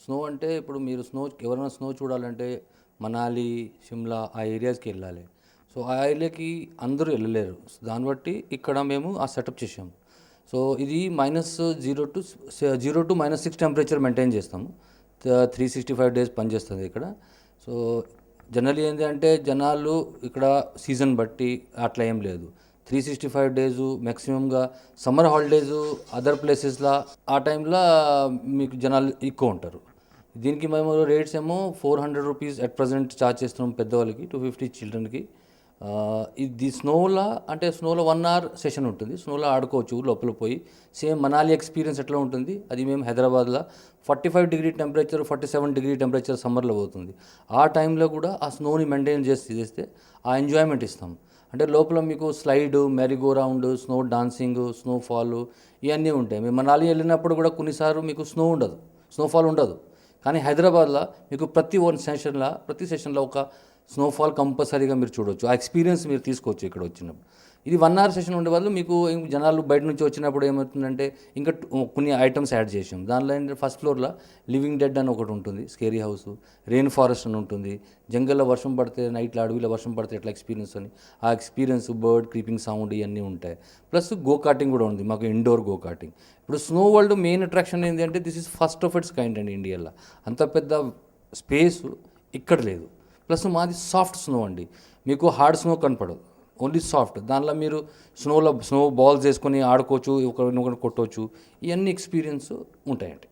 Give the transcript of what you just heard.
Snow అంటే ఇప్పుడు మీరు ఎవరైనా స్నో చూడాలంటే మనాలి, షిమ్లా ఆ ఏరియాస్కి వెళ్ళాలి. సో ఆ ఏరియాకి అందరూ వెళ్ళలేరు. దాన్ని బట్టి ఇక్కడ మేము ఆ సెటప్ చేసాము. సో ఇది -0 to -6 టెంపరేచర్ మెయింటైన్ చేస్తాము. 365 డేస్ పనిచేస్తుంది ఇక్కడ. సో జనరల్లీ ఏంటి అంటే జనాలు ఇక్కడ సీజన్ బట్టి అట్లా ఏం లేదు. 365 డేసు మ్యాక్సిమంగా సమ్మర్ హాలిడేసు అదర్ ప్లేసెస్లో ఆ టైంలో మీకు జనాలు ఎక్కువ ఉంటారు. దీనికి మేము రేట్స్ ఏమో 400 రూపీస్ అట్ ప్రజెంట్ ఛార్జ్ చేస్తున్నాం పెద్దవాళ్ళకి, 250 చిల్డ్రన్కి. ఇది స్నోలో 1 అవర్ సెషన్ ఉంటుంది. స్నోలో ఆడుకోవచ్చు లోపల పోయి. సేమ్ మనాలి ఎక్స్పీరియన్స్ ఎట్లా ఉంటుంది అది మేము హైదరాబాద్లో 45 డిగ్రీ టెంపరేచర్ 47 డిగ్రీ టెంపరేచర్ సమ్మర్లో పోతుంది. ఆ టైంలో కూడా ఆ స్నోని మెయింటైన్ చేస్తే ఆ ఎంజాయ్మెంట్ ఇస్తాం. అంటే లోపల మీకు slide, merry-go-round, snow dancing, snowfall ఇవన్నీ ఉంటాయి. మేము మనాలి వెళ్ళినప్పుడు కూడా కొన్నిసార్లు మీకు స్నోఫాల్ ఉండదు. కానీ హైదరాబాద్లో మీకు ప్రతి సెషన్లో ఒక స్నోఫాల్ కంపల్సరీగా మీరు చూడవచ్చు. ఆ ఎక్స్పీరియన్స్ మీరు తీసుకోవచ్చు ఇక్కడ వచ్చినప్పుడు. ఇది 1 అవర్ సెషన్ ఉండే వాళ్ళు మీకు జనాలు బయట నుంచి వచ్చినప్పుడు ఏమవుతుందంటే ఇంకా కొన్ని ఐటమ్స్ యాడ్ చేసాం. దానిలో ఏంటంటే ఫస్ట్ ఫ్లోర్లో లివింగ్ డెడ్ అని ఒకటి ఉంటుంది, స్కేరీ హౌస్, రెయిన్ ఫారెస్ట్ అని ఉంటుంది. జంగల్లో వర్షం పడితే, నైట్లో అడవిలో వర్షం పడితే ఎట్లా ఎక్స్పీరియన్స్ అని ఆ ఎక్స్పీరియన్స్, బర్డ్ క్రీపింగ్ సౌండ్ ఇవన్నీ ఉంటాయి. ప్లస్ గో కార్టింగ్ కూడా ఉంది మాకు, ఇండోర్ గో కార్టింగ్. ఇప్పుడు స్నో వరల్డ్ మెయిన్ అట్రాక్షన్ ఏంటి అంటే this is first of it's kind అండి ఇండియాలో. అంత పెద్ద స్పేస్ ఇక్కడ లేదు. ప్లస్ మాది సాఫ్ట్ స్నో అండి, మీకు హార్డ్ స్నో కనపడదు, ఓన్లీ సాఫ్ట్. దానిలో మీరు స్నో బాల్స్ వేసుకొని ఆడుకోవచ్చు, ఒకరినొకరు కొట్టవచ్చు. ఇవన్నీ ఎక్స్పీరియన్స్ ఉంటాయండి.